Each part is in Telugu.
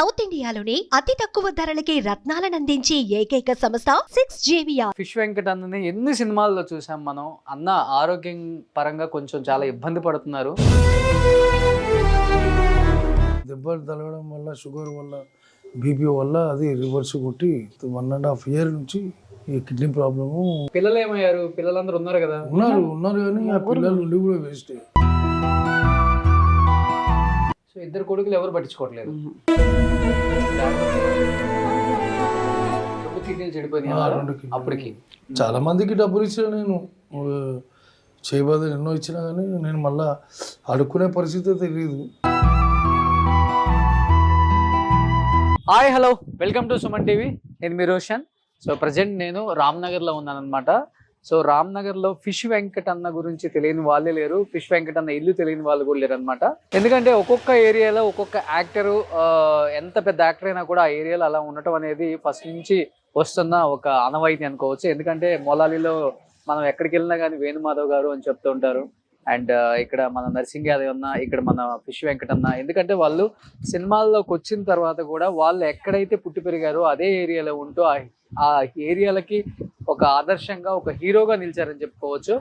సౌత్ ఇండియాలోనే అతి తక్కువ ధరలకి రత్నాలనందించే ఏకైక సంస్థ 6JVR. ఫిష్ వెంకట్ అన్నని ఎన్ని సినిమాల్లో చూసాం మనం. అన్న ఆరోగ్యం పరంగా కొంచెం చాలా ఇబ్బంది పడుతున్నారు. దెబ్బలు తగలడం వల్ల, షుగర్ వల్ల, బీపీ వల్ల అది రివర్స్ కొట్టి 1.5 years నుంచి ఈ కిడ్నీ ప్రాబ్లము. పిల్లలు ఏమయ్యారు? పిల్లలందరూ ఉన్నారు కదా? ఉన్నారు కానీ ఆ పిల్లలు ఉండి కూడా వేస్ట్. సో ఇద్దరు కొడుకులు ఎవరు పట్టించుకోవట్లేదు. కిడ్నీలు చెడిపోయినాయి అప్పటికి. చాలా మందికి డబ్బులు ఇచ్చిన నేను, చేయబోదు ఎన్నో ఇచ్చినా కానీ నేను మళ్ళా అడుక్కునే పరిస్థితి తెలియదు. Hi, hello, welcome to Suman TV. నేను మీ రోషన్. సో ప్రజెంట్ నేను రామ్నగర్లో ఉన్నాను అనమాట. సో రామ్నగర్లో ఫిష్ వెంకట్ అన్న గురించి తెలియని వాళ్ళే లేరు, ఫిష్ వెంకట్ అన్న ఇల్లు తెలియని వాళ్ళు కూడా లేరు అనమాట. ఎందుకంటే ఒక్కొక్క ఏరియాలో ఒక్కొక్క యాక్టరు, ఎంత పెద్ద యాక్టర్ అయినా కూడా ఆ ఏరియాలో అలా ఉండటం అనేది ఫస్ట్ నుంచి వస్తున్న ఒక ఆనవాయితీ అనుకోవచ్చు. ఎందుకంటే మొలాలిలో మనం ఎక్కడికి వెళ్ళినా కానీ వేణుమాధవ్ గారు అని చెప్తూ ఉంటారు. అండ్ ఇక్కడ మన నర్సింగ్ యాదవ్ అన్న, ఇక్కడ మన ఫిష్ వెంకట్ అన్న. ఎందుకంటే వాళ్ళు సినిమాల్లోకి వచ్చిన తర్వాత కూడా వాళ్ళు ఎక్కడైతే పుట్టి పెరిగారో అదే ఏరియాలో ఉంటూ ఆ ఏరియాలకి ఒక ఆదర్శంగా, ఒక హీరోగా నిలిచారని చెప్పుకోవచ్చు.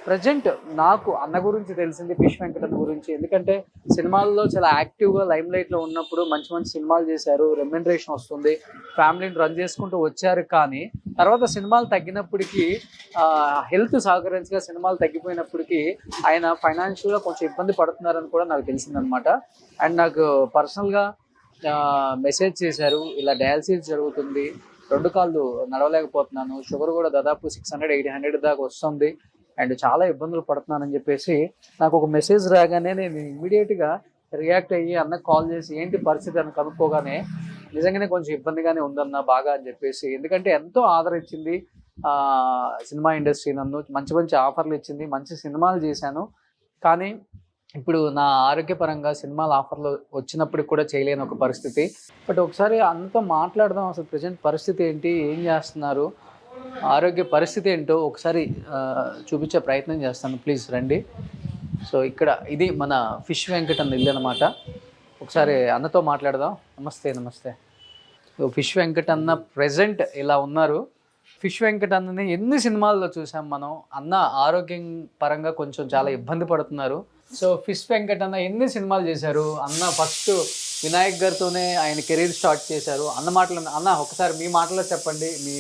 ప్రజెంట్ నాకు అన్న గురించి తెలిసింది ఫిష్ వెంకట్ అన్న గురించి. ఎందుకంటే సినిమాల్లో చాలా యాక్టివ్గా లైమ్ లైట్లో ఉన్నప్పుడు మంచి మంచి సినిమాలు చేశారు, రెమ్యునరేషన్ వస్తుంది, ఫ్యామిలీని రన్ చేసుకుంటూ వచ్చారు. కానీ తర్వాత సినిమాలు తగ్గినప్పటికీ, హెల్త్ సహకరించగా సినిమాలు తగ్గిపోయినప్పటికీ ఆయన ఫైనాన్షియల్గా కొంచెం ఇబ్బంది పడుతున్నారని కూడా నాకు తెలిసిందనమాట. అండ్ నాకు పర్సనల్గా మెసేజ్ చేశారు, ఇలా డయాలసిస్ జరుగుతుంది, 2 కాళ్ళు నడవలేకపోతున్నాను, షుగర్ కూడా దాదాపు 600-800 దాకా వస్తుంది, అండ్ చాలా ఇబ్బందులు పడుతున్నానని చెప్పేసి నాకు ఒక మెసేజ్ రాగానే నేను ఇమ్మీడియట్గా రియాక్ట్ అయ్యి అన్నకు కాల్ చేసి ఏంటి పరిస్థితి అని కనుక్కోగానే నిజంగానే కొంచెం ఇబ్బందిగానే ఉందన్న బాగా అని చెప్పేసి. ఎందుకంటే ఎంతో ఆదరించింది సినిమా ఇండస్ట్రీ, నన్ను మంచి మంచి ఆఫర్లు ఇచ్చింది, మంచి సినిమాలు చేశాను. కానీ ఇప్పుడు నా ఆరోగ్యపరంగా సినిమాల ఆఫర్లు వచ్చినప్పుడు కూడా చేయలేని ఒక పరిస్థితి. బట్ ఒకసారి అన్నతో మాట్లాడదాం, అసలు ప్రజెంట్ పరిస్థితి ఏంటి, ఏం చేస్తున్నారు, ఆరోగ్య పరిస్థితి ఏంటో ఒకసారి చూపించే ప్రయత్నం చేస్తాను. ప్లీజ్ రండి. సో ఇక్కడ ఇది మన ఫిష్ వెంకట్ అన్న ఇల్లు అనమాట. ఒకసారి అన్నతో మాట్లాడదాం. నమస్తే. సో ఫిష్ వెంకట్ అన్న ప్రెజెంట్ ఇలా ఉన్నారు. ఫిష్ వెంకట్ అన్నని ఎన్ని సినిమాల్లో చూసాం మనం. అన్న ఆరోగ్యం పరంగా కొంచెం చాలా ఇబ్బంది పడుతున్నారు. సో ఫిష్ వెంకట్ అన్న ఎన్ని సినిమాలు చేశారు. అన్న ఫస్ట్ వినాయక్ గారితోనే ఆయన కెరీర్ స్టార్ట్ చేశారు. అన్న ఒకసారి మీ మాటలో చెప్పండి మీ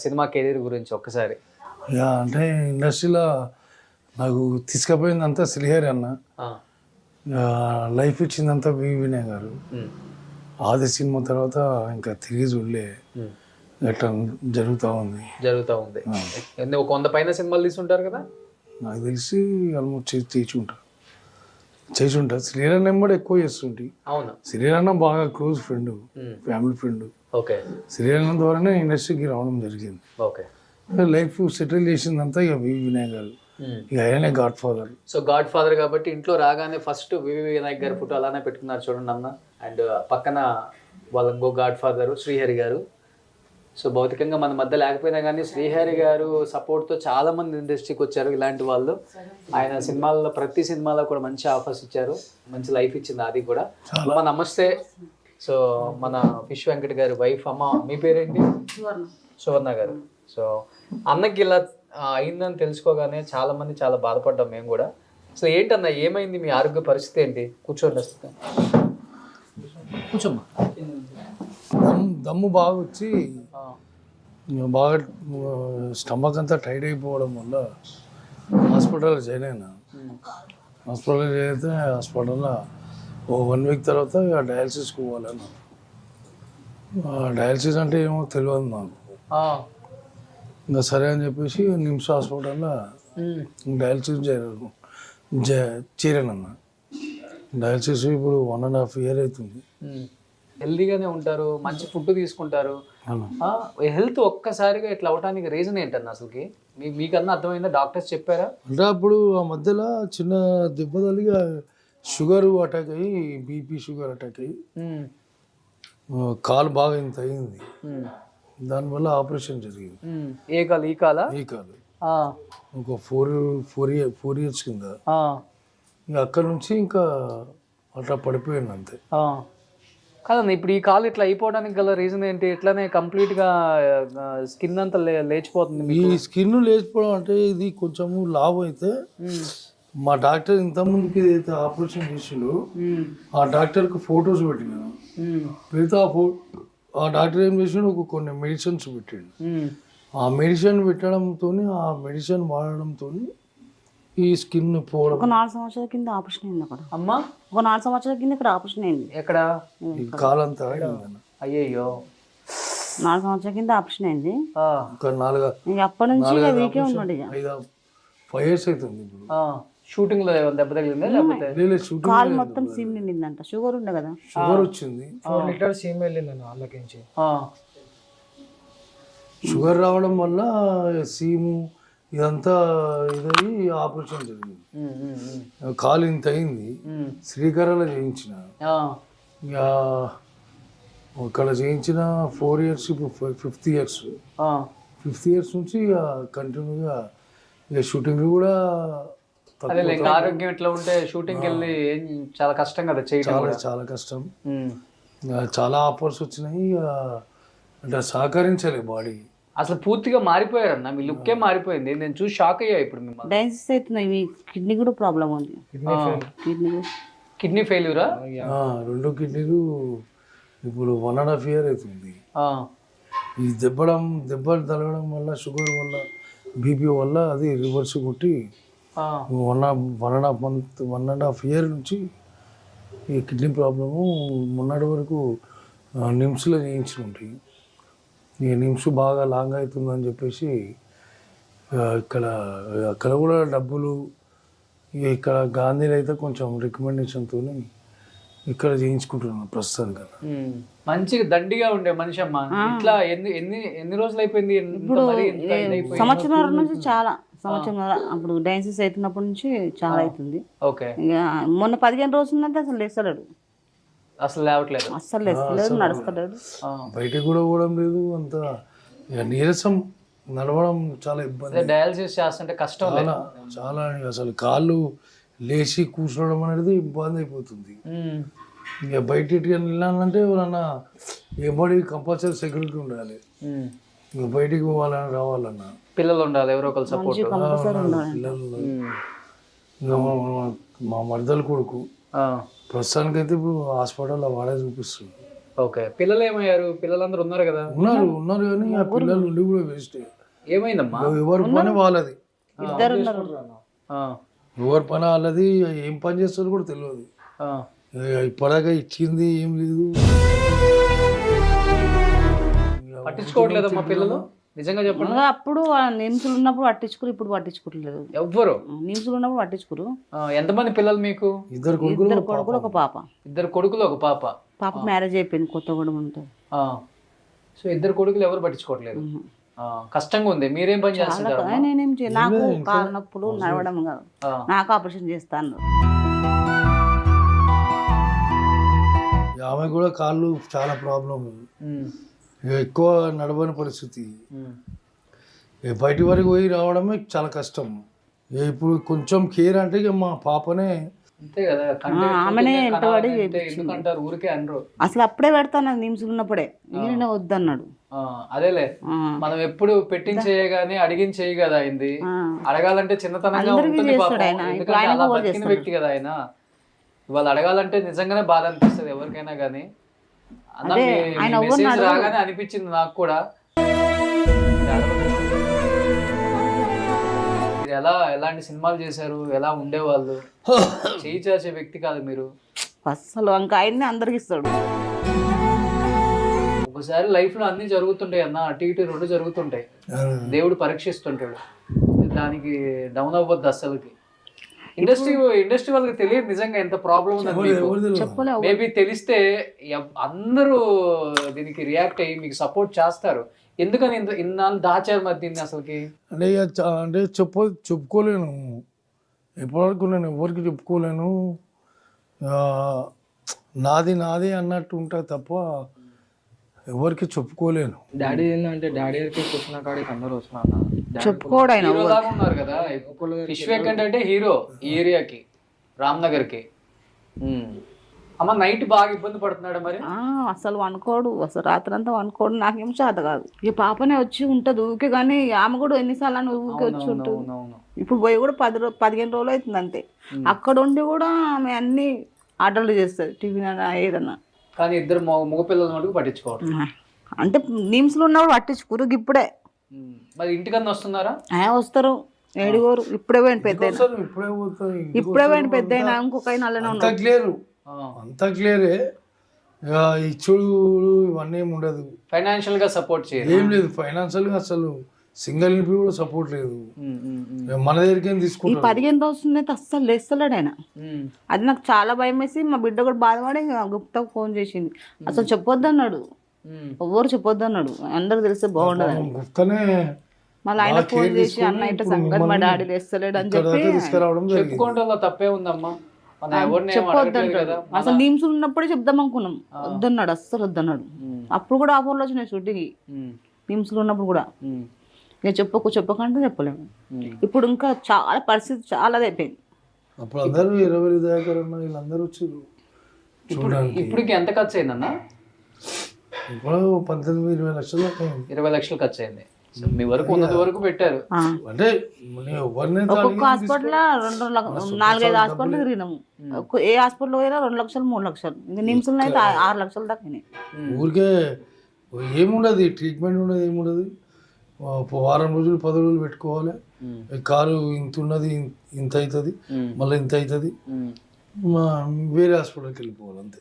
సినిమా కెరీర్ గురించి ఒక్కసారి. అంటే ఇండస్ట్రీలో నాకు తీసుకుపోయిందంతా శ్రీహరి అన్న, లైఫ్ ఇచ్చిందంతా వినయ్ గారు. ఆది సినిమా తర్వాత ఇంకా తిరిగి చూడలే, ఎట్లా జరుగుతూ ఉంది. ఒక 100 పైన సినిమాలు తీసుంటారు కదా నాకు తెలిసి. ఆల్మోస్ట్ చేసి ఉంటా. శ్రీహరి అన్న కూడా ఎక్కువ చేస్తుంటే. అవును, శ్రీహరి అన్న బాగా close friend, family friend. Okay, Srihari అన్న ద్వారానే ఇండస్ట్రీకి రావడం జరిగింది. ఓకే, లైఫ్ సెటిల్ చేసిందంతా ఇక వినయ్ గారు, ఇక ఆయనే God father. So God father కాబట్టి ఇంట్లో రాగానే ఫస్ట్ వినాయక్ గారి ఫోటో అలానే పెట్టుకున్నారు చూడండి అన్న. అండ్ పక్కన వాళ్ళ ఇంకో గాడ్ ఫాదర్ శ్రీహరి గారు. సో భౌతికంగా మన మధ్య లేకపోయినా కానీ శ్రీహరి గారు సపోర్ట్తో చాలా మంది ఇండస్ట్రీకి వచ్చారు. ఇలాంటి వాళ్ళు ఆయన సినిమాల్లో ప్రతి సినిమాలో కూడా మంచి ఆఫర్స్ ఇచ్చారు, మంచి లైఫ్ ఇచ్చింది అది కూడా. అమ్మ నమస్తే. సో మన ఫిష్ వెంకట్ గారి వైఫ్. అమ్మ మీ పేరేంటి? సువర్ణ గారు. సో అన్నకి ఇలా అయిందని తెలుసుకోగానే చాలా మంది చాలా బాధపడ్డాం మేము కూడా. సో ఏంటన్నా ఏమైంది, మీ ఆరోగ్య పరిస్థితి ఏంటి? కూర్చోండి, వస్తుంది కూర్చోమ్మా. దమ్ము బాగా వచ్చి బాగా స్టమక్ అంతా టైట్ అయిపోవడం వల్ల హాస్పిటల్లో జాయిన్ అయినా. హాస్పిటల్లో జాయిన్ అయితే హాస్పిటల్లో 1 week తర్వాత ఇక డయాలసిస్కి పోవాలన్నా. డయాలసిస్ అంటే ఏమో తెలియదు నాకు. ఇంకా సరే అని చెప్పేసి నిమ్స్ హాస్పిటల్లో డయాలసిస్ చేరానన్నా. డయాలసిస్ ఇప్పుడు 1.5 years అవుతుంది. హెల్దీగానే ఉంటారు, మంచి ఫుడ్ తీసుకుంటారు. హెల్త్ ఒక్కసారిగా ఇట్లా అవడానికి రీజన్ ఏంటన్నా అసలుకి? మీకన్నా అర్థమైందా? డాక్టర్స్ చెప్పారా? అంటే అప్పుడు ఆ మధ్యలో చిన్న దెబ్బ తగిలి షుగర్ అటాక్ అయ్యి, బీపీ షుగర్ అటాక్ అయ్యి కాలు బాగా ఇంత అయింది. దానివల్ల ఆపరేషన్ జరిగింది. ఏ కాలు? ఈ కాలా? ఈ కాలు ఒక 4 years కింద ఇక అక్కడ నుంచి ఇంకా అట్లా పడిపోయాను అంతే. కాదన్న, ఇప్పుడు ఈ కాలు ఇట్లా అయిపోవడానికి గల రీజన్ ఏంటి? ఇట్లానే కంప్లీట్గా స్కిన్ అంతా లేచిపోతుంది ఈ మీకు? స్కిన్ లేచిపోవడం అంటే ఇది కొంచెము లావు అయితే మా డాక్టర్ ఇంతకుముందుకి ఏదైతే ఆపరేషన్ చేసిండో ఆ డాక్టర్కి ఫొటోస్ పెట్టినాను. పెడితే ఆ డాక్టర్ ఏం చేసిండు, కొన్ని మెడిసిన్స్ పెట్టిండు. ఆ మెడిసిన్ పెట్టడంతో ఆ మెడిసిన్ వాడడంతో ఈ స్కిన్ పోవడం. ఒక 4 సంవత్సరాల కింద ఆపరేషన్ అయింది అక్కడ. అమ్మా, ఒక 4 సంవత్సరాల కింద ఇక్కడ ఆపరేషన్ అయింది. ఎక్కడ? ఈ కాలంతా అయిందన్న. అయ్యయ్యో, 4 సంవత్సరాల కింద ఆపరేషన్ అయింది. ఒక 4 ఇంక అప్పటి నుంచి ఇక వీకే ఉన్నాడు. ఇక 5 years అవుతుంది ఇప్పుడు. షూటింగ్ లో ఏమైనా దెబ్బ తగిలిందా లేకపోతే? లేదు, షూటింగ్ కాలు మొత్తం సీమ్ నిండిందంట. షుగర్ ఉండే కదా, షుగర్ వచ్చింది. 4 లీటర్స్ సీమ్ వెళ్ళిందన్న వాళ్ళకించి. షుగర్ రావడం వల్ల సీము ఇదంతా ఇదయ్యి ఆపరేషన్ జరిగింది. కాలు ఇంత అయింది. శ్రీకారాలో చేయించిన, ఇక అక్కడ చేయించిన 4 years, ఇప్పుడు 5th years నుంచి ఇక కంటిన్యూగా ఇక షూటింగ్ కూడా అదే ఇంకా ఆరోగ్యం ఇట్లా ఉంటే షూటింగ్ వెళ్ళి చాలా కష్టం కదా చేయడం. చాలా కష్టం. చాలా ఆఫర్స్ వచ్చినాయి, ఇక అంటే సహకరించలే బాడీ. అసలు పూర్తిగా మారిపోయారన్న, మీ లుక్కే మారిపోయింది. నేను చూసి షాక్ అయ్యా ఇప్పుడు మిమ్మల్ని. డయాలసిస్ అవుతున్నాయి. మీ కిడ్నీ కూడా ప్రాబ్లం ఉంది. కిడ్నీ ఫెయిల్యూరా? 2 కిడ్నీలు ఇప్పుడు 1.5 year అవుతుంది. ఈ దెబ్బలు తగలడం వల్ల, షుగర్ వల్ల, బీపీ వల్ల అది రివర్స్ కొట్టి 1.5 year నుంచి ఈ కిడ్నీ ప్రాబ్లము. మొన్నటి వరకు నిమ్స్లో చేయించి ఉంటాయి. ఈ నిమ్స్ బాగా లాంగ్ అవుతుందని చెప్పేసి అక్కడ కూడా డబ్బులు, ఇక్కడ గాంధీలో అయితే కొంచెం రికమెండేషన్తో ఇక్కడ చేయించుకుంటున్నాను ప్రస్తుతానికి కదా. మంచిగా దండిగా ఉండే మనిషి అమ్మ. ఇట్లా ఎన్ని రోజులు అయిపోయింది? ఇప్పుడు సంవత్సరం నుంచి చాలా సంవత్సరం అప్పుడు డయాలసిస్ అవుతున్నప్పటి నుంచి చాలా అవుతుంది. ఓకే, మొన్న 15 రోజులంటే అసలు లేస్తలేడు. అసలు లేవట్లేదు, అస్సలు లేస్తలేడు, నడుస్తలేడు, బయటకు కూడా పోవడం లేదు. అంత నీరసం, నడవడం చాలా ఇబ్బంది. డయాలసిస్ చేస్తుంటే కష్టం. చాలా అసలు కాళ్ళు లేచి కూర్చోవడం అనేది ఇబ్బంది అయిపోతుంది. ఇక బయటికి వెళ్ళాలంటే ఎవరన్నా ఎవరి కంపల్సరీ సెక్యూరిటీ ఉండాలి. ఇక బయటికి పోవాలని రావాలన్నా పిల్లలు ఉండాలి, ఎవరో ఒకరు సపోర్ట్. పిల్లలు ఇంకా మా మర్దల కొడుకు ప్రస్తుతానికి అయితే ఇప్పుడు హాస్పిటల్లో వాడే చూపిస్తుంది. ఓకే, పిల్లలు ఏమయ్యారు? పిల్లలందరూ ఉన్నారు కదా? ఉన్నారు కానీ ఆ పిల్లలు ఉండి కూడా వేస్ట్. ఏమైందమ్మా? ఎవరి పని వాళ్ళది, ఇద్దరు ఉన్నారు. ఎవరి పని వాళ్ళది, ఏం పని చేస్తారో కూడా తెలియదు. ఇప్పటిదాకా ఇచ్చింది ఏం లేదు, పట్టించుకోవట్లేదమ్మా పిల్లలు. నిజంగా చెప్పండి. అప్పుడు నిమ్స్లు ఉన్నప్పుడు పట్టించుకురు, ఇప్పుడు పట్టించుకోవట్లేదు. ఎవ్వరు నిమ్స్లు ఉన్నప్పుడు పట్టించుకురు. ఎంతమంది పిల్లలు మీకు? 2 కొడుకులు, ఒక పాప. 2 కొడుకులు, ఒక పాప. పాప మ్యారేజ్ అయిపోయింది, కొత్తగూడెం ఉంటుంది. సో 2 కొడుకులు ఎవరు పట్టించుకోవట్లేదు. కష్టంగా ఉంది. మీరేం పని చేస్తారు? నేనేం నాకు కాలు నొప్పులు, నడవడం కాదు, నాకు ఆపరేషన్ చేస్తాను. ఆమె కూడా కాళ్ళు చాలా ప్రాబ్లం, ఎక్కువ నడవని పరిస్థితి. బయటి వరకు పోయి రావడమే చాలా కష్టం. ఇప్పుడు కొంచెం కేర్ అంటే ఇక మా పాపనే అంతే కదా. ఆమెనే ఎంటబడి ఎందుకంటారు ఊరికే అనరు. అసలు అప్పుడే పెడతాను నిమ్స్లు ఉన్నప్పుడే, ఈయన వద్దన్నాడు. అదేలే, మనం ఎప్పుడు పెట్టించేయ గానీ అడిగించేయి కదా అయింది. అడగాలంటే చిన్నతనంగా ఉంటుంది పాపం. ఎందుకంటే అలా బతికిన వ్యక్తి కదా ఆయన. ఇవాళ అడగాలంటే నిజంగానే బాధ అనిపిస్తుంది ఎవరికైనా కానీ. మెసేజ్ రాగానే అనిపించింది నాకు కూడా. ఎలాంటి సినిమాలు చేశారు, ఎలా ఉండేవాళ్ళు? చేయి చేసే వ్యక్తి కాదు మీరు అసలు. ఇంకా ఆయన్ని అందరికి ఇస్తాడు. ఒకసారి లైఫ్ లో అన్ని జరుగుతుంటాయి అన్న, అటు ఇటు 2 జరుగుతుంటాయి. దేవుడు పరీక్షిస్తుంటాడు, దానికి డౌన్ అవ్వద్దు అస్సలకి. ఇండస్ట్రీ వాళ్ళకి తెలియదు నిజంగా ఎంత ప్రాబ్లం ఉందని. మేబీ తెలిస్తే అందరూ దీనికి రియాక్ట్ అయ్యి మీకు సపోర్ట్ చేస్తారు. ఎందుకని ఇన్నాళ్ళు దాచారు మరి దీన్ని అసలుకి? అంటే చెప్పుకోలేను, ఇప్పటివరకు నేను ఎవరికి చెప్పుకోలేను. నాది అన్నట్టు ఉంటా తప్ప ఎవరికి చెప్పుకోలేను. డాడీ ఏంటంటే డాడీ కూర్చున్న కాడికి అందరూ వస్తున్నారు. చెప్పుకోవడం ఉన్నారు కదా. ఫిష్ వెంకట్ అంటే హీరో ఈ ఏరియాకి. రామ్నగర్కి. అమ్మ నైట్ బాగా ఇబ్బంది పడుతున్నాడు మరి? అసలు వండుకోడు, అసలు రాత్రి అంతా వండుకోడు, నాకేం చేత కాదు. ఈ పాపనే వచ్చి ఉంటుంది ఊకే, కానీ ఆమె కూడా ఎన్నిసార్లు అని ఊకే వచ్చి ఉంటుంది. ఇప్పుడు పోయి కూడా 15 రోజులు అవుతుంది అంతే. అక్కడ ఉండి కూడా ఆమె అన్ని ఆర్డర్లు చేస్తుంది, టిఫిన్ అయినా ఏదన్నా. కానీ ఇద్దరు మగపిల్లల మటుకు పట్టించుకోవడం. అంటే నిమ్స్లో ఉన్నప్పుడు పట్టించుకోరు, ఇప్పుడే. మరి ఇంటికన్నా వస్తున్నారా? వస్తారు, ఏడుగోరు. ఇప్పుడే పోయిన పెద్ద, ఇప్పుడే పోయిన పెద్ద అయినా ఇంకొక నల్లనే ఉన్నారు. అంతా క్లియరే. ఇచ్చుడు ఇవన్నీ ఏమి ఉండదు. ఫైనాన్షియల్ గా సపోర్ట్ చేయాలి ఏం లేదు. ఫైనాన్షియల్ గా అసలు సింగిల్ ఇంపి కూడా సపోర్ట్ లేదు. మన దగ్గరికి ఏం తీసుకుంటారు. 15 రోజులు అయితే అస్సలు లేస్తలేడు ఆయన. అది నాకు చాలా భయం వేసి మా బిడ్డ కూడా బాధపడి గుప్తాకు ఫోన్ చేసింది. అసలు చెప్పొద్దు అన్నాడు, ఎవరు చెప్పొద్దు అన్నాడు, అందరు తెలిస్తే బాగుండదు. గుప్తనే మళ్ళీ ఆయన ఫోన్ చేసి అన్న ఇట్లా సంగతి మా డాడీ లేస్తలేడు అని చెప్పి చెప్పుకోవడంలో తప్పే ఉందమ్మా. చెప్పొద్దు అంటాడు. అసలు నిమ్స్ ఉన్నప్పుడే చెప్దాం అనుకున్నాం, వద్దన్నాడు, అస్సలు వద్దన్నాడు. అప్పుడు కూడా ఆఫర్లో వచ్చినాయి షూటింగ్, నిమ్స్ లో ఉన్నప్పుడు కూడా. ఇక చెప్పకంటే చెప్పలేము. ఇప్పుడు ఇంకా చాలా పరిస్థితి చాలా అయిపోయింది. అప్పుడు అందరూ 20 దాకా వీళ్ళందరూ వచ్చారు చూడడానికి. ఇప్పటికి ఎంత ఖర్చు అయిందన్న? ఇప్పుడు 18-20 లక్షలు దాకా అయింది. 20 లక్షలు ఖర్చు అయింది. మీ వరకు ఉన్నది వరకు పెట్టారు. అంటే ఒక్కొక్క హాస్పిటల్ 4-5 హాస్పిటల్ తిరిగినాము. ఏ హాస్పిటల్ పోయినా 2 లక్షలు 3 లక్షలు. ఇంకా నిమ్స్ లో అయితే 6 లక్షలు దాకా. ఊరికే ఏముండదు, ట్రీట్మెంట్ ఉండదు, ఏముండదు. వారం రోజులు 10 రోజులు పెట్టుకోవాలి. కాలు ఇంత ఉన్నది, ఇంత అవుతుంది, మళ్ళీ ఇంత అవుతుంది, వేరే హాస్పిటల్కి వెళ్ళిపోవాలి అంతే.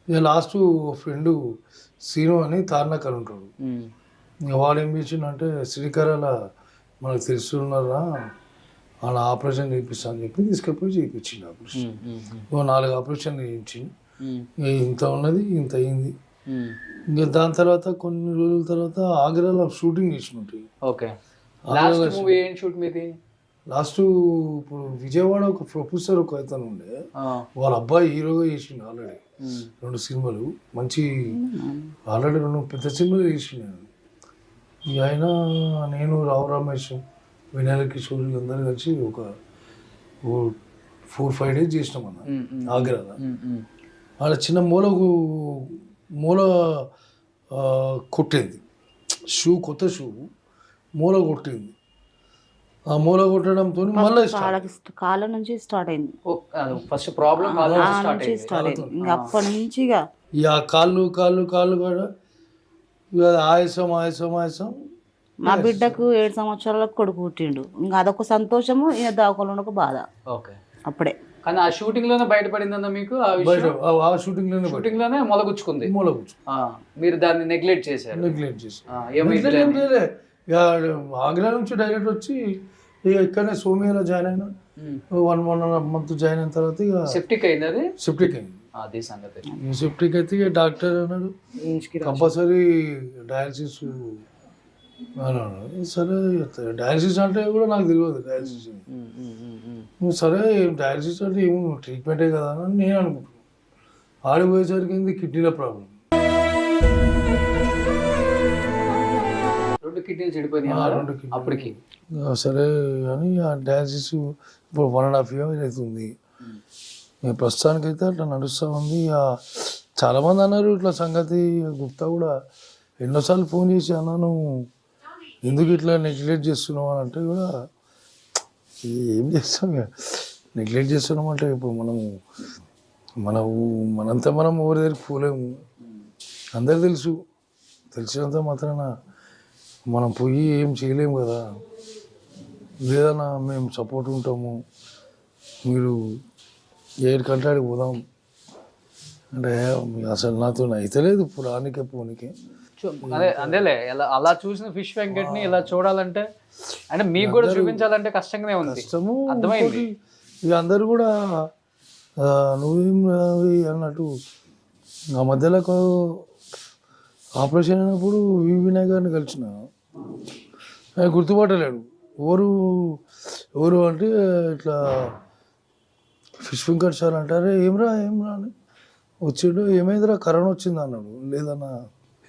ఇక లాస్ట్ ఫ్రెండ్ సీను అని తార్నాకర్ ఉంటాడు. వాడు ఏం చేసిండంటే శ్రీకరాల మనకు తెలుస్తున్నారా వాళ్ళ ఆపరేషన్ చేయిస్తా అని చెప్పి తీసుకెళ్ళిపోయి చేయించిండు ఆపరేషన్. 4 ఆపరేషన్ చేయించి ఇంత ఉన్నది, ఇంత అయింది. ఇంకా దాని తర్వాత కొన్ని రోజుల తర్వాత ఆగ్రాలో షూటింగ్ చేసినట్టు. లాస్ట్ ఇప్పుడు విజయవాడ ఒక ప్రొఫెసర్ ఒక అతను ఉండే, వాళ్ళ అబ్బాయి హీరోగా చేసిండు ఆల్రెడీ 2 సినిమాలు. మంచి ఆల్రెడీ 2 పెద్ద సినిమాలు చేసిండు. ఇక ఆయన, నేను, రావు రమేష్, వినాయక కిషోర్ అందరూ కలిసి ఒక 4-5 డేస్ చేసినాం అన్న ఆగ్రాలో. వాళ్ళ చిన్న మూల కొట్టింది, కొత్త షూ మూల కొట్టింది. ఆ మూల కొట్టడంతో మళ్ళీ కాళ్ళ నుంచి స్టార్ట్ అయింది. ఫస్ట్ ప్రాబ్లం స్టార్ట్ అయింది. ఇంకా అప్పటి నుంచి ఇక కాళ్ళు కూడా ఆయాసం. మా బిడ్డకు 7 సంవత్సరాలకు కొడుకు పుట్టిండు. ఇంకా అదొక సంతోషము, ఇక దావకంలో ఒక బాధ. అప్పుడే కానీ ఆ షూటింగ్ లోనే బయటపడిందన్న మీకు? ఆ షూటింగ్ లోనే మొలగుచ్చుకుంది. మీరు దాన్ని నెగ్లెక్ట్ చేశారు. ఆగ్రా నుంచి డైరెక్ట్ వచ్చి ఇక ఇక్కడనే సోమియాలో జాయిన్ అయినా. 1.5 month జాయిన్ అయిన తర్వాత ఇక సెప్టిక్ అయింది. అది సెప్టిక్ అయింది. అదే సంగతి. సెప్టిక్ అయితే ఇక డాక్టర్ అన్నాడు కంపల్సరీ డయాలసిస్ అన్నాడు. సరే డయాలసిస్ అంటే కూడా నాకు తెలియదు డయాలసిస్. సరే డయాలసిస్ అంటే ఏమో ట్రీట్మెంటే కదా అని నేను అనుకుంటున్నాను. ఆడిపోయేసరికి ఏంది కిడ్నీల ప్రాబ్లం. 2 కిడ్నీలు చెడిపోయినాయి అప్పటికి. సరే అని ఆ డయాలసిస్ ఇప్పుడు 1.5 years అవుతుంది. ప్రస్తుతానికైతే అట్లా నడుస్తూ ఉంది. చాలామంది అన్నారు ఇట్లా సంగతి. గుప్తా కూడా ఎన్నోసార్లు ఫోన్ చేసి అన్నాను ఎందుకు ఇట్లా నెగ్లెక్ట్ చేస్తున్నావు అని అంటే కూడా ఏం చేస్తాం, నెగ్లెక్ట్ చేస్తున్నాం అంటే ఇప్పుడు మనంతా మనం ఎవరి దగ్గరికి పోలేము. అందరు తెలిసినంత మాత్రాన మనం పోయి ఏం చేయలేము కదా. లేదన్నా మేము సపోర్ట్ ఉంటాము, మీరు ఏడికంటే ఆడికి పోదాం అంటే అసలు నాతో అయితే లేదు పురానికే పోనీకే. అదేలే అలా చూసిన ఫిష్ వెంకట్ ని ఇలా చూడాలంటే అంటే మీకు కూడా చూపించాలంటే కష్టంగానే ఉంది. అర్థమైంది. ఇక అందరు కూడా నువ్వేం అన్నట్టు ఆ మధ్యలో ఆపరేషన్ అయినప్పుడు వినాయక్ గారిని కలిసిన, ఆయన గుర్తుపట్టలేడు. ఎవరు అంటే ఇట్లా ఫిష్ వెంకట్ సార్ అంటారే ఏమ్రా అని వచ్చిండు. ఏమైందిరా కరోనా వచ్చింది అన్నాడు. లేదన్నా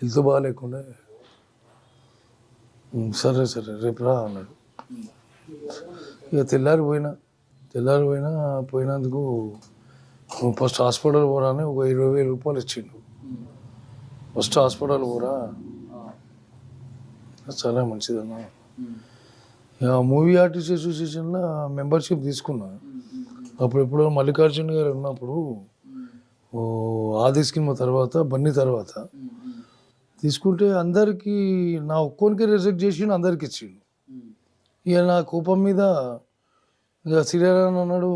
హెల్త్ బాగాలేకుండా. సరే రేపు రా అన్నాడు. ఇక తెల్లారి పోయినా, తెల్లారి పోయినందుకు ఫస్ట్ హాస్పిటల్ పోరా అని ఒక 20,000 రూపాయలు ఇచ్చిండు. ఫస్ట్ హాస్పిటల్ పోరా, చాలా మంచిదన్న. మూవీ ఆర్టిస్ట్ అసోసియేషన్లో మెంబర్షిప్ తీసుకున్నా. అప్పుడు ఎప్పుడో మల్లికార్జున గారు ఉన్నప్పుడు ఆది సినిమా తర్వాత బన్నీ తర్వాత తీసుకుంటే అందరికీ నా ఒక్కోనికి రిజెక్ట్ చేసి అందరికి ఇచ్చిండు. ఇక నా కోపం మీద ఇక సీరియల్ అన్నాడు,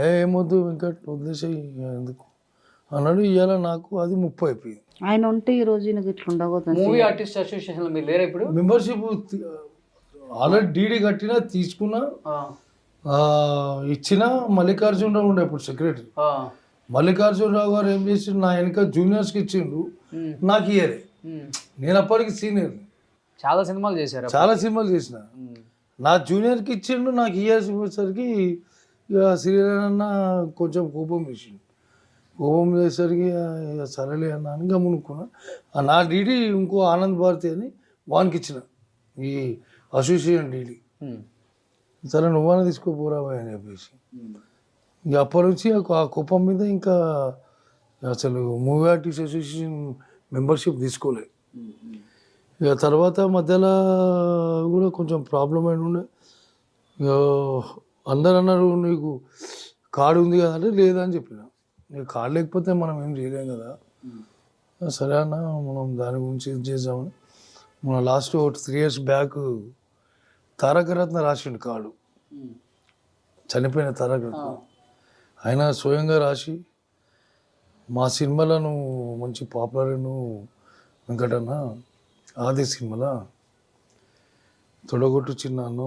ఏమొద్దు ఇంకా వదిలేసాయి ఎందుకు అన్నాడు. ఇవాళ నాకు అది 30 అయిపోయింది. ఆయన ఉంటే ఈ రోజు నాకు ఇట్లా ఉండబోతుంది. మూవీ ఆర్టిస్ట్ అసోసియేషన్ మీరు లేరా ఇప్పుడు? మెంబర్షిప్ ఆల్రెడీ డీడీ కట్టినా తీసుకున్నా, ఇచ్చిన. మల్లికార్జునరావు ఉండే ఇప్పుడు సెక్రటరీ. మల్లికార్జునరావు గారు ఏం చేసిండు, నా వెనక జూనియర్స్కి ఇచ్చిండు, నాకు ఇయ్యలే. నేను అప్పటికి సీనియర్, చాలా సినిమాలు చేశారు, చాలా సినిమాలు చేసిన. నా జూనియర్కి ఇచ్చిండు, నాకు ఇయ్యాల్సి పోయేసరికి ఇక సీరియల్ అన్న కొంచెం కోపం వేసిండు. కోపం చేసేసరికి ఇక సరేలే అన్న అని గమనుకున్నా. నా డీడీ ఇంకో ఆనంద్ భారతి అని వానికి ఇచ్చిన, ఈ అసోసియేషన్ డీడీ. సరే నువ్వన్నా తీసుకోపోరావా అని చెప్పేసి ఇక అప్పటి నుంచి ఆ కోపం మీద ఇంకా అసలు మూవీ ఆర్టిస్ట్ అసోసియేషన్ మెంబర్షిప్ తీసుకోలేదు. ఇక తర్వాత మధ్యలో కూడా కొంచెం ప్రాబ్లం అయిన ఉండే. ఇక అందరు అన్నారు నీకు కార్డు ఉంది కదా అంటే లేదని చెప్పిన. నీకు కార్డు లేకపోతే మనం ఏం చేయలేం కదా. సరే అన్న మనం దాని గురించి ఇది చేద్దామని మన లాస్ట్ 3 years బ్యాక్ తారకరత్న రాసిండు కార్డు, చనిపోయిన తారకరత్న. ఆయన స్వయంగా రాసి మా సినిమాలను మంచి పాపులర్ వెంకటన్న ఆది సినిమాలో తొడగొట్టు చిన్నాను,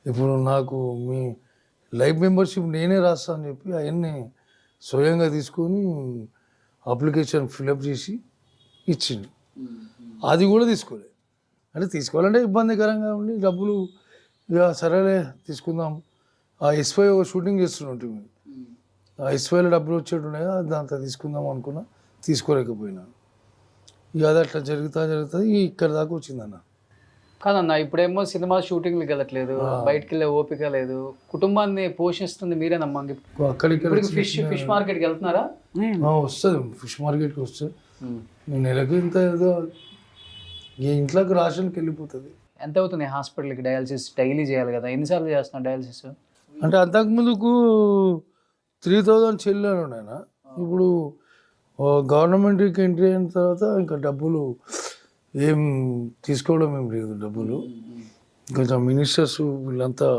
ఇప్పుడు నాకు మీ లైఫ్ మెంబర్షిప్ నేనే రాస్తా అని చెప్పి అవన్నీ స్వయంగా తీసుకొని అప్లికేషన్ ఫిలప్ చేసి ఇచ్చింది. అది కూడా తీసుకోలేదు. అంటే తీసుకోవాలంటే ఇబ్బందికరంగా ఉండి డబ్బులు ఇక సరేలే తీసుకుందాం. ఆ ఎస్వై షూటింగ్ చేస్తుంటే ఆ ఎస్వైలో డబ్బులు వచ్చేట్టున్నాయి కదా, దాంతో తీసుకుందాం అనుకున్నా, తీసుకోలేకపోయినా. ఇక అది అట్లా జరుగుతుంది ఇక్కడ దాకా వచ్చిందన్న. కాదన్న ఇప్పుడేమో సినిమా షూటింగ్లకు వెళ్ళట్లేదు, బయటకు వెళ్ళే ఓపిక లేదు, కుటుంబాన్ని పోషిస్తుంది మీరేనమ్మా. అక్కడిక్కడ ఫిష్ మార్కెట్కి వెళ్తున్నారా? వస్తుంది, ఫిష్ మార్కెట్కి వస్తుంది. నెలకి ఇంత ఏదో ఇంట్లోకి రాషన్కి వెళ్ళిపోతుంది. ఎంత అవుతుంది హాస్పిటల్కి? డయాలసిస్ డైలీ చేయాలి కదా, ఎన్నిసార్లు చేస్తున్నారు డయాలసిస్? అంటే అంతకుముందుకు 3,000 చెల్లాను నేను. ఇప్పుడు గవర్నమెంట్కి ఎంట్రీ అయిన తర్వాత ఇంకా డబ్బులు ఏం తీసుకోవడం ఏం లేదు. డబ్బులు కొంచెం మినిస్టర్స్ వీళ్ళంతా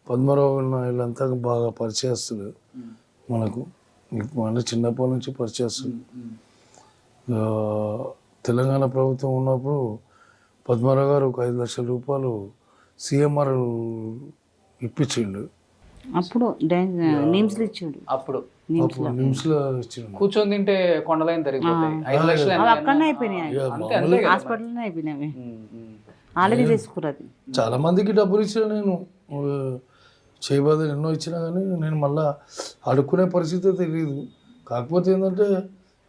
పద్మరావు వీళ్ళంతా బాగా పరిచయస్తులు మనకు, మన చిన్నప్పటి నుంచి పరిచయస్తులు. తెలంగాణ ప్రభుత్వం ఉన్నప్పుడు పద్మరావు గారు ఒక 5 లక్షల రూపాయలు సిఎంఆర్ ఇప్పించిండు. అప్పుడు నిమ్స్లో ఇచ్చిండు. అప్పుడు నిమ్స్లో ఇచ్చిండు. కూర్చొని తింటే కొండలైన తరిగిపోతాయి. 5 లక్షలు అక్కడనే అయిపోయినాయి, హాస్పిటల్లోనే అయిపోయినాయి. ఆల్రెడీ తీసుకున్నది. చాలా మందికి డబ్బులు ఇచ్చిన నేను, చేయబోదు ఎన్నో ఇచ్చినా కానీ నేను మళ్ళీ అడుక్కునే పరిస్థితి తెలియదు. కాకపోతే ఏంటంటే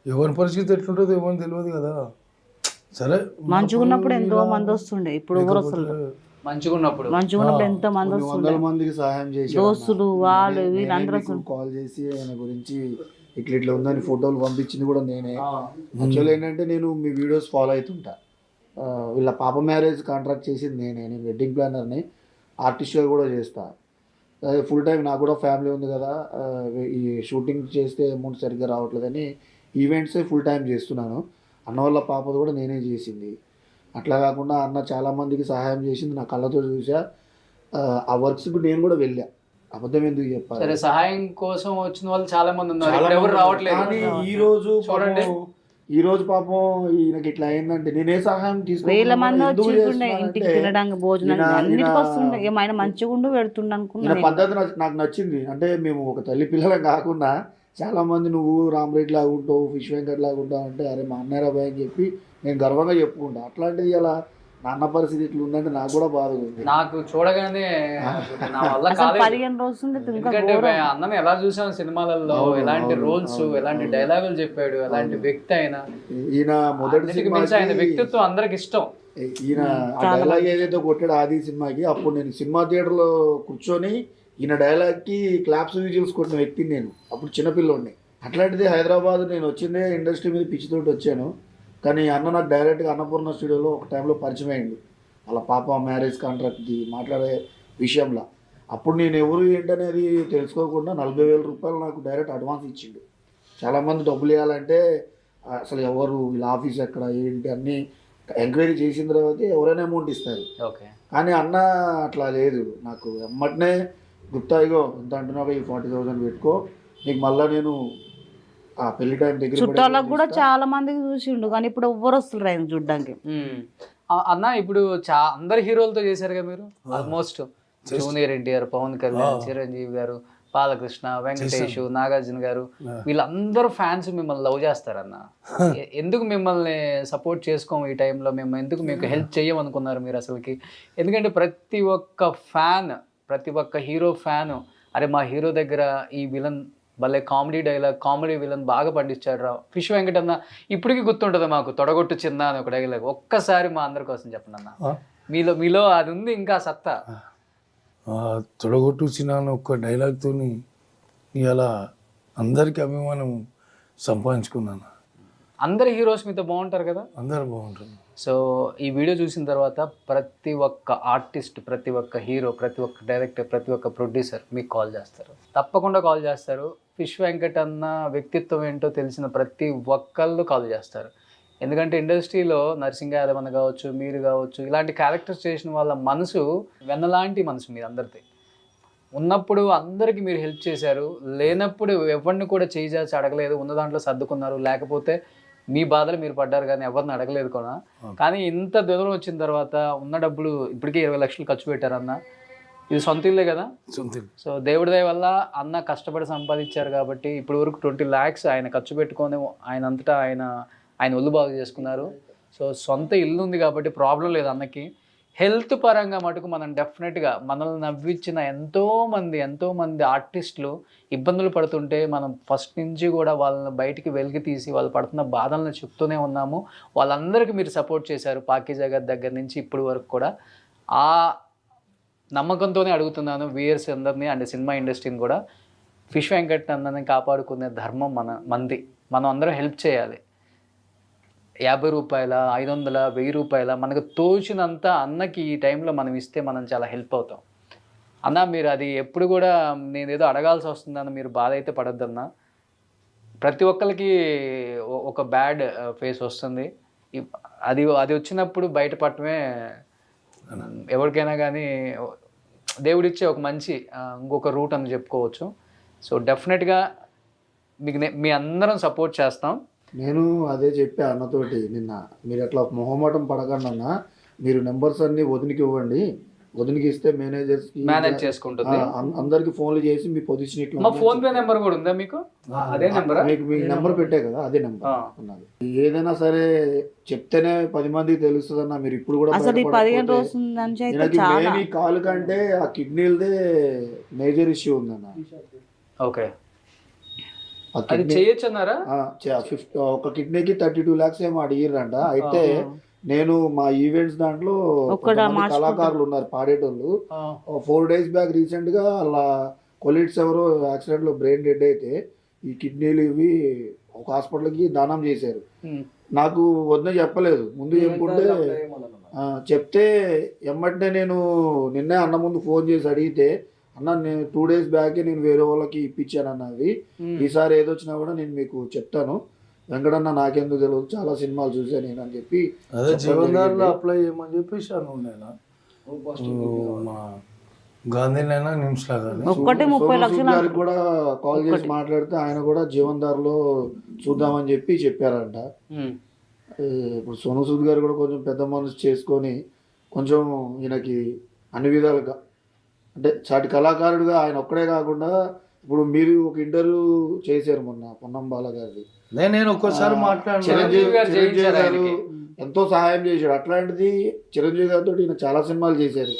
ఎవరి పరిస్థితి ఎట్లుంటుందో ఎవరిని తెలియదు కదా. సరే మంచిగా ఉన్నప్పుడు ఎంతో మంది వస్తుండే, ఇప్పుడు ఎవరు వస్తారు? మంచిగా ఉన్నప్పుడు ఎంతో మంది వస్తుండే, 100 మందికి సహాయం చేసి దోస్తులు వాళ్ళు వీళ్ళందరూ కాల్ చేసి ఆయన గురించి ఇట్లా ఉందని ఫోటోలు పంపించింది కూడా నేనే. యాక్చువల్ ఏంటంటే నేను మీ వీడియోస్ ఫాలో అవుతుంటా. వీళ్ళ పాప మ్యారేజ్ కాంట్రాక్ట్ చేసింది నేనే. నేను వెడ్డింగ్ ప్లానర్ని, ఆర్టిస్ట్గా కూడా చేస్తా. ఫుల్ టైం నాకు కూడా ఫ్యామిలీ ఉంది కదా, ఈ షూటింగ్ చేస్తే అమౌంట్ సరిగ్గా రావట్లేదని ఈవెంట్సే ఫుల్ టైం చేస్తున్నాను. అన్న వాళ్ళ పాపది కూడా నేనే చేసింది. అట్లా కాకుండా అన్న చాలామందికి సహాయం చేసింది, నా కళ్ళతో చూసా. ఆ వర్క్స్కి నేను కూడా వెళ్ళా, అబద్ధం ఎందుకు చెప్పాలి. సరే సహాయం కోసం వచ్చిన వాళ్ళు చాలా మంది ఉన్నారు, ఎవరు రావట్లేదు. కానీ ఈ రోజు పాపం ఈయనకి ఇట్లా అయిందంటే నేనే సహాయం వేల మంది వచ్చి ఇంటికి తినడానికి భోజనం అన్నిటికి వస్తుండే. ఆయన మంచిగా ఉండు పెడుతుండ అనుకున్నా. పద్ధతి నాకు నచ్చింది. అంటే మేము ఒక తల్లి పిల్లలం కాకుండా చాలా మంది నువ్వు రామరెడ్డి లాగా ఉంటావు, ఫిష్ వెంకట్ లాగా ఉంటావు అంటే అరే మా అన్నయ్య బాయ్ అని చెప్పి నేను గర్వంగా చెప్పుకుంటా. అట్లాంటిది ఇలా నాన్న పరిస్థితి ఇట్లా ఉందంటే నాకు కూడా బాధగా ఉంది. నాకు చూడగానే నా వల్ల 15 రోజులు. ఎందుకంటే అన్నని ఎలా చూసాను సినిమాలలో, ఎలాంటి రోల్స్, ఎలాంటి డైలాగులు చెప్పాడు, ఎలాంటి వ్యక్తి అయినా. ఈయన మొదటి ఆయన వ్యక్తిత్వం అందరికి ఇష్టం. ఈయన డైలాగ్ ఏదైతే కొట్టాడు ఆది సినిమాకి, అప్పుడు నేను సినిమా థియేటర్లో కూర్చొని ఈయన డైలాగ్కి క్లాప్స్ విజిల్స్ కొట్టిన వ్యక్తిని నేను, అప్పుడు చిన్నపిల్లోడిని. అట్లాంటిది హైదరాబాద్ నేను వచ్చిందే ఇండస్ట్రీ మీద పిచ్చితోటి వచ్చాను. కానీ అన్న నాకు డైరెక్ట్గా అన్నపూర్ణ స్టూడియోలో ఒక టైంలో పరిచయం అయ్యిండు, వాళ్ళ పాప మ్యారేజ్ కాంట్రాక్ట్ది మాట్లాడే విషయంలో. అప్పుడు నేను ఎవరు ఏంటనేది తెలుసుకోకుండా 40,000 రూపాయలు నాకు డైరెక్ట్ అడ్వాన్స్ ఇచ్చిండు. చాలామంది డబ్బులు ఇవ్వాలంటే అసలు ఎవరు వీళ్ళ ఆఫీస్ ఎక్కడ ఏంటి అన్నీ ఎంక్వైరీ చేసిన తర్వాతే ఎవరైనా అమౌంట్ ఇస్తారు. ఓకే. కానీ అన్న అట్లా లేదు, నాకు ఎమ్మటనే గుప్తా ఇగో ఎంత అంటున్నావు, ఈ 40,000 పెట్టుకో, నీకు మళ్ళీ నేను ఆ పెళ్లి టైం దగ్గర చుట్టాలకు కూడా చాలా మందికి చూసిండు, కానీ ఇప్పుడు ఎవ్వరు వస్తున్నారు ఆయన చూడ్డానికి. అన్న ఇప్పుడు అందరు హీరోలతో చేశారు కదా మీరు, ఆల్మోస్ట్ జూనియర్ ఎన్టీఆర్, పవన్ కళ్యాణ్, చిరంజీవి గారు, బాలకృష్ణ, వెంకటేష్, నాగార్జున గారు, వీళ్ళందరూ ఫ్యాన్స్ మిమ్మల్ని లవ్ చేస్తారన్న. ఎందుకు మిమ్మల్ని సపోర్ట్ చేసుకోము ఈ టైంలో, మేము ఎందుకు మీకు హెల్ప్ చేయమనుకున్నారు మీరు అసలుకి? ఎందుకంటే ప్రతి ఒక్క ఫ్యాన్, ప్రతి ఒక్క హీరో ఫ్యాన్, అరే మా హీరో దగ్గర ఈ విలన్ భలే కామెడీ డైలాగ్, కామెడీ విలన్ బాగా పండించాడు రా. ఫిష్ వెంకటన్న ఇప్పటికీ గుర్తుంటుంది మాకు, తొడగొట్టు చిన్న అని ఒక డైలాగ్. ఒక్కసారి మా అందరి కోసం చెప్పండి అన్న, మీలో అది ఉంది ఇంకా సత్తా. తొడగొట్టు చిన్న ఒక్క డైలాగ్తో ఇలా అందరికీ అభిమానం సంపాదించుకున్నాను. అందరు హీరోస్ మీతో బాగుంటారు కదా? అందరు బాగుంటుంది. సో ఈ వీడియో చూసిన తర్వాత ప్రతి ఒక్క ఆర్టిస్ట్, ప్రతి ఒక్క హీరో, ప్రతి ఒక్క డైరెక్టర్, ప్రతి ఒక్క ప్రొడ్యూసర్ మీకు కాల్ చేస్తారు, తప్పకుండా కాల్ చేస్తారు. ఫిష్ వెంకట్ అన్న వ్యక్తిత్వం ఏంటో తెలిసిన ప్రతి ఒక్కళ్ళు కాల్ చేస్తారు. ఎందుకంటే ఇండస్ట్రీలో నరసింహ యాదవ్ అన్న కావచ్చు, మీరు కావచ్చు, ఇలాంటి క్యారెక్టర్స్ చేసిన వాళ్ళ మనసు వెన్నలాంటి మనసు మీరు అందరిది. ఉన్నప్పుడు అందరికీ మీరు హెల్ప్ చేశారు, లేనప్పుడు ఎవరిని కూడా చేయి చేసి అడగలేదు, ఉన్న దాంట్లో సర్దుకున్నారు. లేకపోతే మీ బాధలు మీరు పడ్డారు కానీ ఎవరిని అడగలేదు కూడా. కానీ ఇంత దూరం వచ్చిన తర్వాత ఉన్న డబ్బులు ఇప్పటికే 20 లక్షలు ఖర్చు పెట్టారన్న. ఇది సొంత ఇల్లే కదా? సొంత ఇల్లు. సో దేవుడి దయ వల్ల అన్న కష్టపడి సంపాదించారు కాబట్టి ఇప్పుడు వరకు 20 lakhs ఆయన ఖర్చు పెట్టుకొని ఆయన అంతటా ఆయన ఒళ్ళు బాగు చేసుకున్నారు. సో సొంత ఇల్లు ఉంది కాబట్టి ప్రాబ్లం లేదు అన్నకి. హెల్త్ పరంగా మటుకు మనం డెఫినెట్గా మనల్ని నవ్వించిన ఎంతోమంది ఆర్టిస్టులు ఇబ్బందులు పడుతుంటే మనం ఫస్ట్ నుంచి కూడా వాళ్ళని బయటికి వెలికి తీసి వాళ్ళు పడుతున్న బాధలను చెప్తూనే ఉన్నాము. వాళ్ళందరికీ మీరు సపోర్ట్ చేశారు, పాకీజా దగ్గర నుంచి ఇప్పటి వరకు కూడా. ఆ నమ్మకంతోనే అడుగుతున్నాను వ్యూయర్స్ అందరినీ అండ్ సినిమా ఇండస్ట్రీని కూడా. ఫిష్ వెంకట్ అన్నని కాపాడుకునే ధర్మం మనది. మనం అందరం హెల్ప్ చేయాలి. 50 రూపాయల, 500, 1000 రూపాయల మనకు తోచినంత అన్నకి ఈ టైంలో మనం ఇస్తే మనం చాలా హెల్ప్ అవుతాం. అన్న మీరు అది ఎప్పుడు కూడా నేనేదో అడగాల్సి వస్తుందన్న మీరు బాధ అయితే పడద్దన్న. ప్రతి ఒక్కరికి ఒక బ్యాడ్ ఫేస్ వస్తుంది, అది వచ్చినప్పుడు బయటపడటమే ఎవరికైనా కానీ దేవుడిచ్చే ఒక మంచి ఇంకొక రూట్ అని చెప్పుకోవచ్చు. సో డెఫినెట్గా మీకు మీ అందరం సపోర్ట్ చేస్తాం. నేను అదే చెప్పా అన్నతోటి నిన్న, మీరు అట్లా మొహమాటం పడకండి అన్న, మీరు నెంబర్స్ అన్ని వదినికి ఇవ్వండి, వదినికి ఇస్తే మేనేజ్ చేసుకుంటుంది. అందరికి ఫోన్లు చేసి మీ పొజిషన్ ఇట్లా. మా ఫోన్ పే నెంబర్ కూడా ఉందా మీకు? అదే నెంబర్ మీకు మీ నెంబర్ పెట్టే కదా, అదే నెంబర్ ఉన్నది. ఏదైనా సరే చెప్తేనే 10 మందికి తెలుస్తుంది అన్న. మీరు ఇప్పుడు కూడా అసలు 15 రోజుల నుంచి అయితే చాలా కాలు కంటే ఆ కిడ్నీలదే మేజర్ ఇష్యూ ఉందన్న. ఓకే, అది చేయొచ్చు అన్నారా? ఒక కిడ్నీకి 32 lakhs ఏమో అడిగిరంట. అయితే నేను మా ఈవెంట్స్ దాంట్లో కళాకారులు ఉన్నారు పాడేటోళ్ళు. 4 days బ్యాక్ రీసెంట్ గా అలా కొలీగ్స్ ఎవరో యాక్సిడెంట్ లో బ్రెయిన్ డెడ్ అయితే ఈ కిడ్నీలు ఇవి ఒక హాస్పిటల్కి దానం చేశారు. నాకు వద్ద చెప్పలేదు, ముందు చెప్పుకుంటే చెప్తే ఎమ్మటనే నేను నిన్నే అన్న ముందు ఫోన్ చేసి అడిగితే, అన్న నేను 2 days బ్యాకే నేను వేరే వాళ్ళకి ఇప్పించాను అన్నది, ఈసారి ఏదొచ్చినా కూడా నేను మీకు చెప్తాను, వెంకటన్న నాకెందుకు తెలియదు, చాలా సినిమాలు చూసాను నేను అని చెప్పి అదే జీవనధారలో అప్లై చేయమని చెప్పేసి అని ఉండేనా మా గాంధీనైనా నిమ్స్లా కానీ ఒక్కటే 30 లక్షలు గారికి కూడా కాల్ చేసి మాట్లాడితే ఆయన కూడా జీవనధారలో చూద్దామని చెప్పారంట. ఇప్పుడు సోను సూద్ గారు కూడా కొంచెం పెద్ద మనసు చేసుకొని కొంచెం ఈయనకి అన్ని విధాలుగా, అంటే చాటి కళాకారుడిగా ఆయన ఒక్కడే కాకుండా, ఇప్పుడు మీరు ఒక ఇంటర్వ్యూ చేశారు మొన్న పొన్నం బాల గారిది, నేను ఒక్కసారి మాట్లాడాను. చిరంజీవి గారు ఎంతో సహాయం చేశాడు. అట్లాంటిది చిరంజీవి గారితో ఈయన చాలా సినిమాలు చేశారు.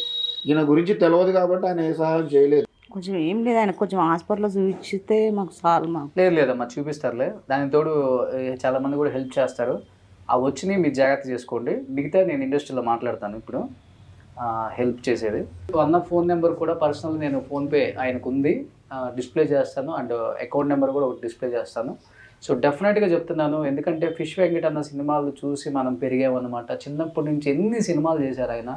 ఈయన గురించి తెలియదు కాబట్టి ఆయన ఏ సహాయం చేయలేదు. కొంచెం ఏం లేదు, ఆయన కొంచెం హాస్పిటల్లో చూపించితే మాకు చాలు. మాకు లేదమ్మా చూపిస్తారులే, దానికి తోడు చాలా మంది కూడా హెల్ప్ చేస్తారు. ఆ వచ్చినాయి మీరు జాగ్రత్త చేసుకోండి, మిగతా నేను ఇండస్ట్రీలో మాట్లాడతాను. ఇప్పుడు హెల్ప్ చేసేది. అన్న ఫోన్ నెంబర్ కూడా పర్సనల్ నేను ఫోన్పే ఆయనకు ఉంది, డిస్ప్లే చేస్తాను, అండ్ అకౌంట్ నెంబర్ కూడా ఒకటి డిస్ప్లే చేస్తాను. సో డెఫినెట్గా చెప్తున్నాను, ఎందుకంటే ఫిష్ వెంకట్ అన్న సినిమాలు చూసి మనం పెరిగామన్నమాట. చిన్నప్పటి నుంచి ఎన్ని సినిమాలు చేశారు ఆయన.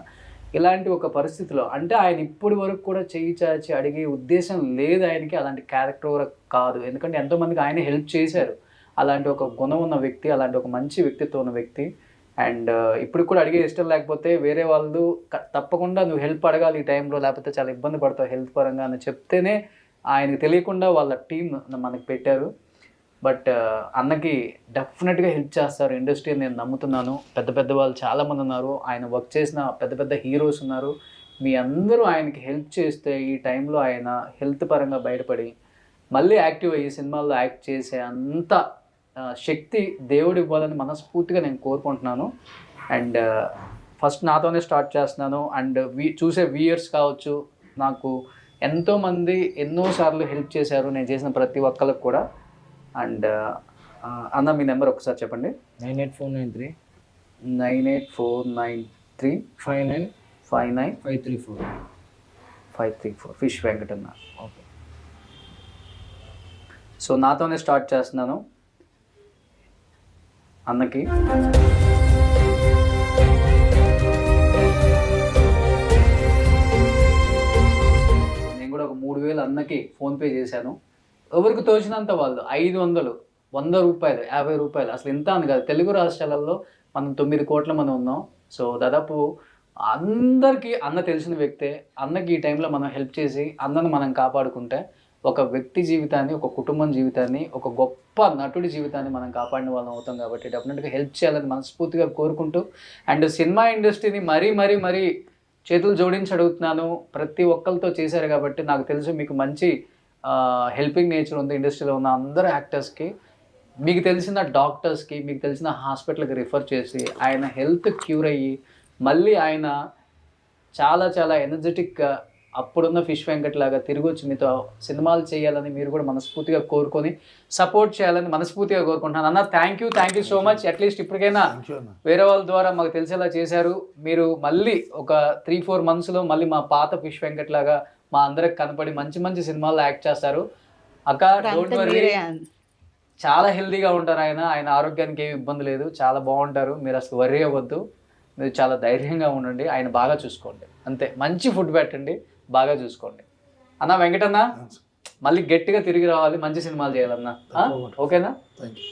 ఇలాంటి ఒక పరిస్థితిలో అంటే ఆయన ఇప్పటి వరకు కూడా చెయ్యి చాచి అడిగే ఉద్దేశం లేదు ఆయనకి, అలాంటి క్యారెక్టర్ కాదు. ఎందుకంటే ఎంతోమందికి ఆయన హెల్ప్ చేశారు. అలాంటి ఒక గుణం ఉన్న వ్యక్తి, అలాంటి ఒక మంచి వ్యక్తిత్వం ఉన్న వ్యక్తి. అండ్ ఇప్పుడు కూడా అడిగే ఇష్టం లేకపోతే వేరే వాళ్ళు తప్పకుండా నువ్వు హెల్ప్ అడగాలి ఈ టైంలో, లేకపోతే చాలా ఇబ్బంది పడతావు హెల్త్ పరంగా అని చెప్తేనే ఆయనకు తెలియకుండా వాళ్ళ టీం మనకి పెట్టారు. బట్ అన్నకి డెఫినెట్గా హెల్ప్ చేస్తారు ఇండస్ట్రీ, నేను నమ్ముతున్నాను. పెద్ద పెద్ద వాళ్ళు చాలామంది ఉన్నారు, ఆయన వర్క్ చేసిన పెద్ద పెద్ద హీరోస్ ఉన్నారు. మీ అందరూ ఆయనకి హెల్ప్ చేస్తే ఈ టైంలో ఆయన హెల్త్ పరంగా బయటపడి మళ్ళీ యాక్టివ్ అయ్యి సినిమాల్లో యాక్ట్ చేసే అంత శక్తి దేవుడు ఇవ్వాలని మనస్ఫూర్తిగా నేను కోరుకుంటున్నాను. అండ్ ఫస్ట్ నాతోనే స్టార్ట్ చేస్తున్నాను. అండ్ చూసే వ్యూయర్స్ కావచ్చు, నాకు ఎంతోమంది ఎన్నోసార్లు హెల్ప్ చేశారు నేను చేసిన ప్రతి ఒక్కరికి కూడా. అండ్ అన్న మీ నెంబర్ ఒకసారి చెప్పండి. 98493 98493 59 59 534 ఫిష్ వెంకట్ అన్న. ఓకే. సో నాతోనే స్టార్ట్ చేస్తున్నాను అన్నకి. నేను కూడా ఒక 3,000 అన్నకి ఫోన్పే చేశాను. ఎవరికి తోచినంత వాళ్ళు 500, 100 రూపాయలు, 50 రూపాయలు, అసలు ఇంత అని కాదు. తెలుగు రాష్ట్రాలలో మనం 9 కోట్ల మంది ఉన్నాం. సో దాదాపు అందరికీ అన్న తెలిసిన వ్యక్తే. అన్నకి ఈ టైంలో మనం హెల్ప్ చేసి అన్నను మనం కాపాడుకుంటే ఒక వ్యక్తి జీవితాన్ని, ఒక కుటుంబం జీవితాన్ని, ఒక గొప్ప నటుడి జీవితాన్ని మనం కాపాడిన వాళ్ళం అవుతాం. కాబట్టి డెఫినెట్గా హెల్ప్ చేయాలని మనస్ఫూర్తిగా కోరుకుంటూ, అండ్ సినిమా ఇండస్ట్రీని మరీ చేతులు జోడించి అడుగుతున్నాను. ప్రతి ఒక్కరితో చేశారు కాబట్టి నాకు తెలుసు మీకు మంచి హెల్పింగ్ నేచర్ ఉంది. ఇండస్ట్రీలో ఉన్న అందరు యాక్టర్స్కి, మీకు తెలిసిన డాక్టర్స్కి, మీకు తెలిసిన హాస్పిటల్కి రిఫర్ చేసి ఆయన హెల్త్ క్యూర్ అయ్యి మళ్ళీ ఆయన చాలా చాలా ఎనర్జెటిక్గా అప్పుడున్న ఫిష్ వెంకట్ లాగా తిరిగి వచ్చి మీతో సినిమాలు చేయాలని మీరు కూడా మనస్ఫూర్తిగా కోరుకొని సపోర్ట్ చేయాలని మనస్ఫూర్తిగా కోరుకుంటున్నాను. అన్న thank you so much. At least ఇప్పటికైనా వేరే వాళ్ళ ద్వారా మాకు తెలిసేలా చేశారు. మీరు మళ్ళీ ఒక 3-4 monthsలో మళ్ళీ మా పాత ఫిష్ వెంకట్ లాగా మా అందరికి కనపడి మంచి మంచి సినిమాల్లో యాక్ట్ చేస్తారు. అక్క డోంట్ వరీ, చాలా హెల్తీగా ఉంటారు ఆయన ఆరోగ్యానికి ఏమి ఇబ్బంది లేదు, చాలా బాగుంటారు. మీరు అసలు వర్రీ అవ్వద్దు, మీరు చాలా ధైర్యంగా ఉండండి. ఆయన బాగా చూసుకోండి, అంతే. మంచి ఫుడ్ పెట్టండి, బాగా చూసుకోండి. అన్న వెంకటన్న మళ్ళీ గట్టిగా తిరిగి రావాలి, మంచి సినిమాలు చేయాలన్నా. ఓకేనా? Thank you.